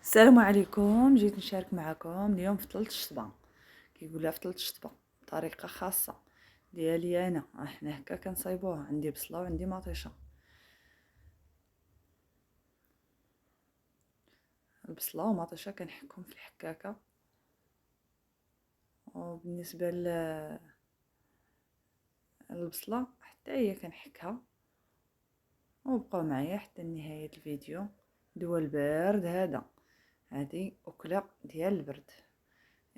السلام عليكم. جيت نشارك معكم اليوم في ثلث الشطبه، كيقولها في ثلث الشطبه بطريقه خاصه ديالي انا. احنا هكا كنصايبوها، عندي بصله وعندي مطيشه. البصله ومطيشه كنحكهم في الحكاكه، وبالنسبه للبصله حتى هي كنحكها. وبقاو معايا حتى نهايه الفيديو. دوا البارد هذا، هذه اكله ديال البرد.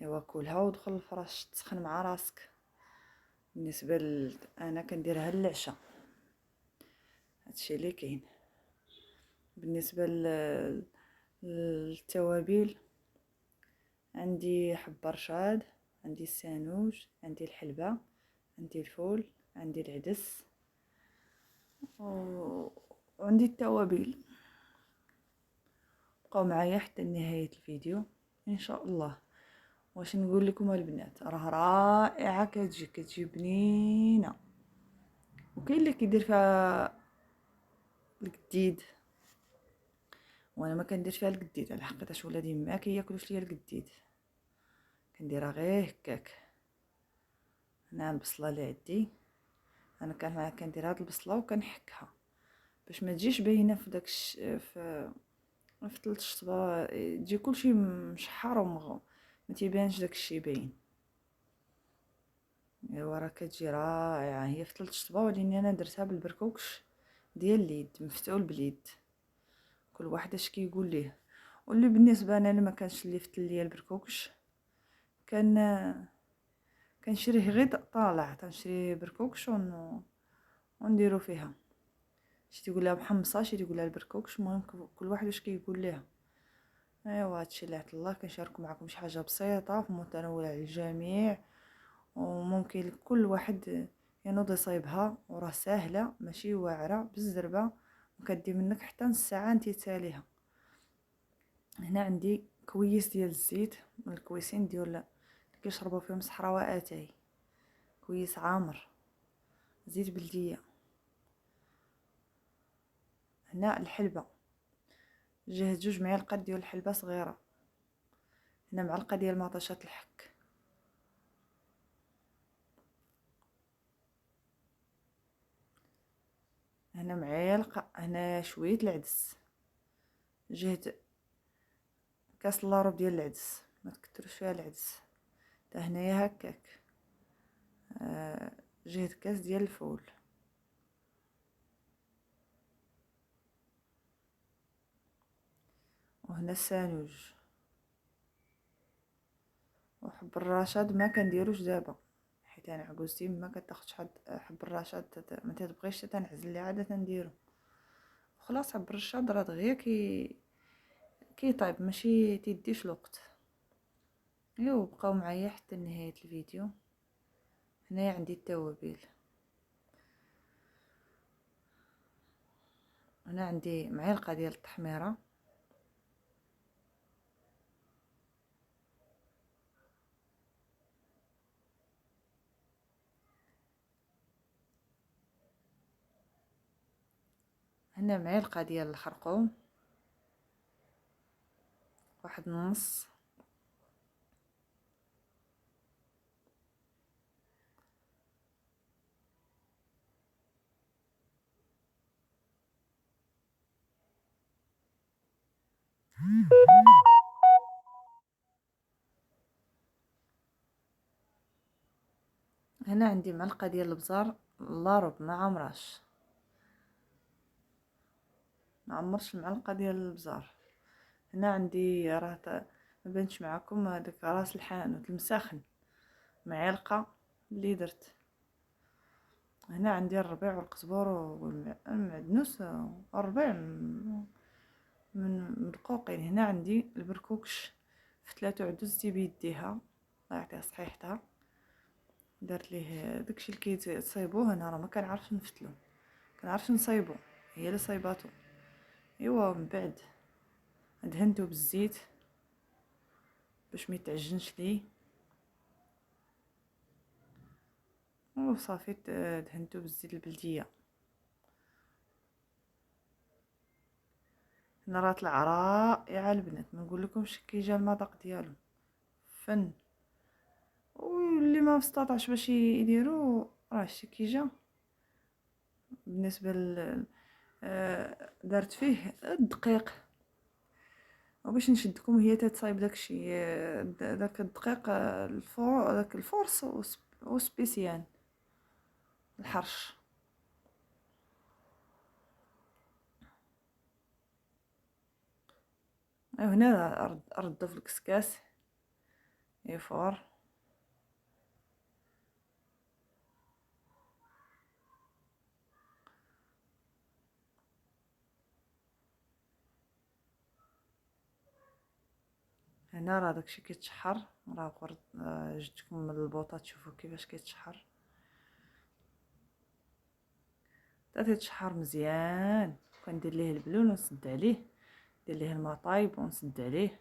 ايوا كلها ودخل الفراش تسخن مع راسك. بالنسبه انا كنديرها للعشاء، هادشي اللي كاين. بالنسبه للتوابل، عندي حب رشاد، عندي السانوج، عندي الحلبة، عندي الفول، عندي العدس، وعندي التوابل. بقاو معايا حتى نهايه الفيديو ان شاء الله. واش نقول لكم البنات، راه رائعه، كتجي بنينه. وكاين اللي كيدير فيها القديد، وانا ما كنديرش فيها القديد على حقيقه. ولادي ما كياكلوش ليا القديد، كنديرها غير هكاك. هنا البصله اللي عندي، انا كندير هاد البصله وكنحكها باش ما تجيش باينه في داك في ثلث الشطبه، تجي كلشي مشحر ما تيبانش داك الشيء باين. ايوا راه كتجي رائعه هي في ثلث الشطبه، ولكن انا درتها بالبركوكش ديال اليد، مفتول باليد. كل واحد اش كيقول ليه. واللي بالنسبه انا ما كانش اللي فتل ليا البركوكش، كنشريه غير طالع، تنشري بركوكش ونديرو فيها. شي تيقول لها محمصه، شي تيقول لها البركوكش. المهم كل واحد واش كيقول ليها. ايوا هادشي اللي عطا الله. كنشاركوا معكم شي حاجه بسيطه في متناول الجميع، وممكن كل واحد ينوض يصايبها، وراه ساهله ماشي واعره بالزربه، وكدي منك حتى نص ساعه انت تساليها. هنا عندي كويس ديال الزيت من الكويسين ديال اللي كيشربوا فيهم صحراء اتاي، كويس عامر، زيت بلديه. هنا الحلبه، جهز 2 معالق ديال الحلبه صغيره. هنا معلقه ديال مطيشه الحك. هنا معلقه، هنا شويه العدس. جهد كاس اللارب ديال العدس، ما تكثروش فيها العدس. حتى هنايا هكاك. جهد كاس ديال الفول. وهنا السانوج. وحب الرشاد ما كنديروش دابا، حيت انا عجوزتي ما كتاخذش حب الرشاد، ما تبغيش تنعزل لي عاده تنديرو. خلاص حب الرشاد راه دغيا كيطيب، ماشي تيديش الوقت. ايوا بقاو معايا حتى نهايه الفيديو. هنايا عندي التوابل. هنا عندي معلقه ديال التحميره. هنا معلقه ديال الخرقوم، واحد النص. هنا عندي معلقه ديال البزار اللارب ما عمرش، ما عمرش المعلقه ديال البزار. هنا عندي راه ما بانش معكم هذاك راس الحانوت المسخن، معلقه اللي درت. هنا عندي الربيع والقزبر والمعدنوس والربيع من مدقوقين. هنا عندي البركوكش فتلاتو عدزتي بيديها، الله يعطيها صحيحتها. درت ليه داكشي اللي كيتصايبوه. انا راه ما كنعرفش نفتلو، كنعرفش نصايبو، هي اللي صايباتو. ايوا من بعد دهنتو بالزيت باش ما يتعجنش ليه، وصافي دهنتو بالزيت البلديه. هنا راه طلع رائع البنات، ما نقول لكمش كي جا المذاق ديالو فن. واللي ما استطاعش باش يديرو راه شتي كي جا بالنسبه درت فيه الدقيق. وباش نشدكم هي تتصايب داكشي داك الدقيق داك الفورس وسبيسيان الحرش. هنا ردو في الكسكاس يفور. هنا راه داكشي كيتشحر، راه قرد جبتكم من البوطه تشوفوا كيفاش كيتشحر. حتى تيتشحر مزيان، كندير ليه البلون ونسد عليه، ندير ليه الماء طايب ونسد عليه.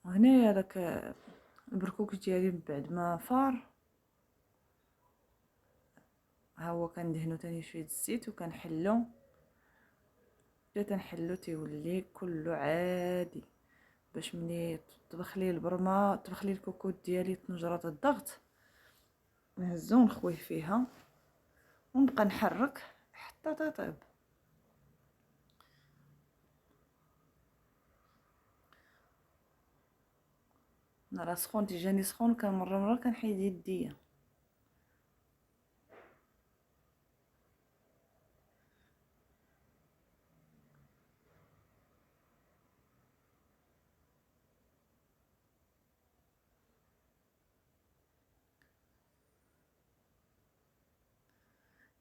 وهنايا داك البركوك ديالي من بعد ما فار، ها هو كندهنو تاني شويه الزيت وكنحلو. حتى تنحلو تيولي كله عادي، باش ملي طبخ لي البرمه طبخ لي الكوكوط ديالي طنجره الضغط نهزو ونخويه فيها ونبقى نحرك حتى تطيب. راه سخون تيجاني سخون، كان مره كنحيد يديا.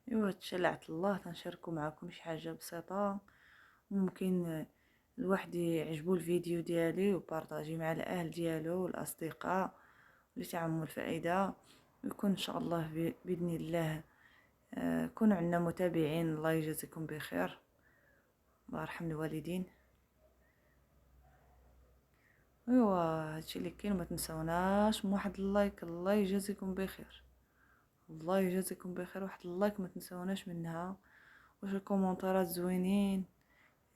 ايوا هادشي اللي عطا الله تنشاركو معكم شي حاجه بسيطه، ممكن الواحد يعجبو الفيديو ديالي وبارطاجي مع الاهل ديالو والاصدقاء اللي تعمل الفائده، ويكون ان شاء الله باذن الله كونوا عندنا متابعين. الله يجازيكم بخير، الله يرحم الوالدين. ايوا هادشي اللي كاين، ما تنساوناش من واحد اللايك. الله يجازيكم بخير، الله يجازيكم بخير. واحد اللايك ما تنساوناش منها، واش الكومونتيرات زوينين.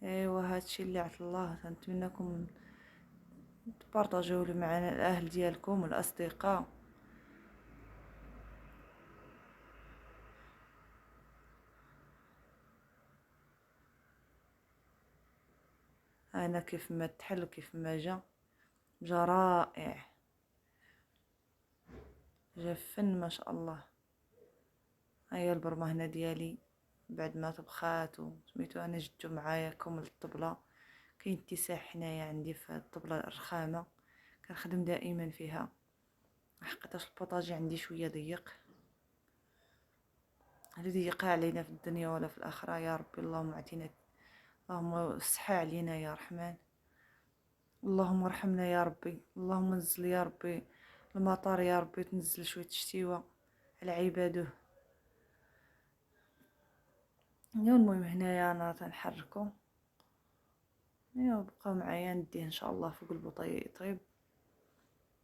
ايوا هادشي اللي عطا الله، تنتمنىكم تبارطاجيوه معنا الاهل ديالكم والاصدقاء. انا كيف ما تحل وكيف ما جا رائع، جا فن ما شاء الله. هيا البرمه هنا ديالي بعد ما طبخات وسميتو انا جبتو معايا كم الطبله. كاين اتساع هنايا عندي في الطبله الرخامه، كنخدم دائما فيها، حقيقه البوطاجي عندي شويه ضيق. هذه ضيقها علينا في الدنيا ولا في الاخره يا ربي. اللهم اعطينا، اللهم الصحه علينا يا رحمن، اللهم ارحمنا يا ربي. اللهم نزل يا ربي المطر يا ربي، تنزل شويه الشتيوه على عباده. المهم هنايا انا تنحركو. ايوا بقاو معايا نديه ان شاء الله فوق البوطه يطيب،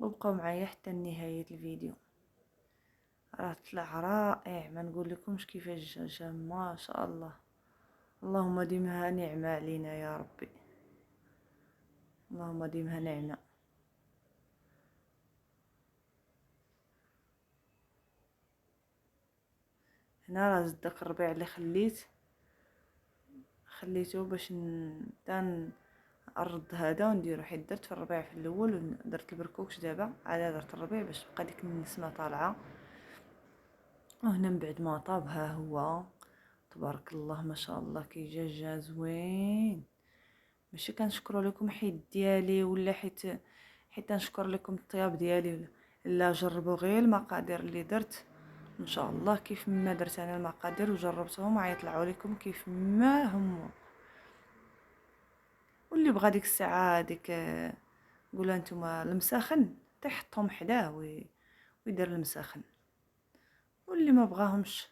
وبقاو معايا حتى نهايه الفيديو. راه طلع رائع، ما نقول لكمش كيفاش جا ما شاء الله. اللهم ديمها نعمه علينا يا ربي، اللهم ديمها نعمه. هنا راه زد داك الربيع اللي خليته باش نرد هذا ونديرو، حيت درت في الربيع في الاول ودرت البركوكش دابا عاد درت الربيع باش تبقى ديك النسمه طالعه. وهنا من بعد ما طاب ها هو تبارك الله ما شاء الله كي جا زوين. ماشي كنشكروا لكم حيت ديالي ولا حيت نشكر لكم الطياب ديالي، لا جربوا غير المقادير اللي درت ان شاء الله كيف ما درت انا المقادير وجربتهم غيطلعوا لكم كيف ما هما. واللي بغى ديك الساعه ديك قولوا نتوما المساخن تحطهم حداه ويدير المساخن، واللي ما بغاهمش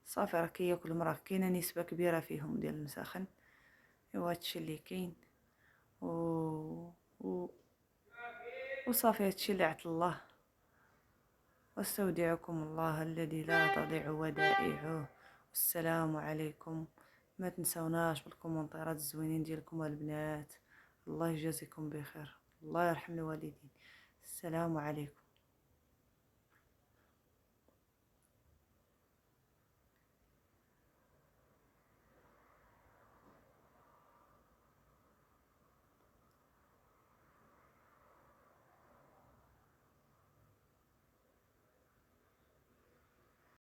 صافي راه كياكل مراه كاينه نسبه كبيره فيهم ديال المساخن. ايوا هادشي اللي كاين و... و... وصافي هادشي اللي عطا الله. واستودعكم الله الذي لا تضيع ودائعه. والسلام عليكم ما تنسوناش بالكومنتيرات الزوينين ديالكم البنات. الله يجازيكم بخير، الله يرحم الوالدين. السلام عليكم.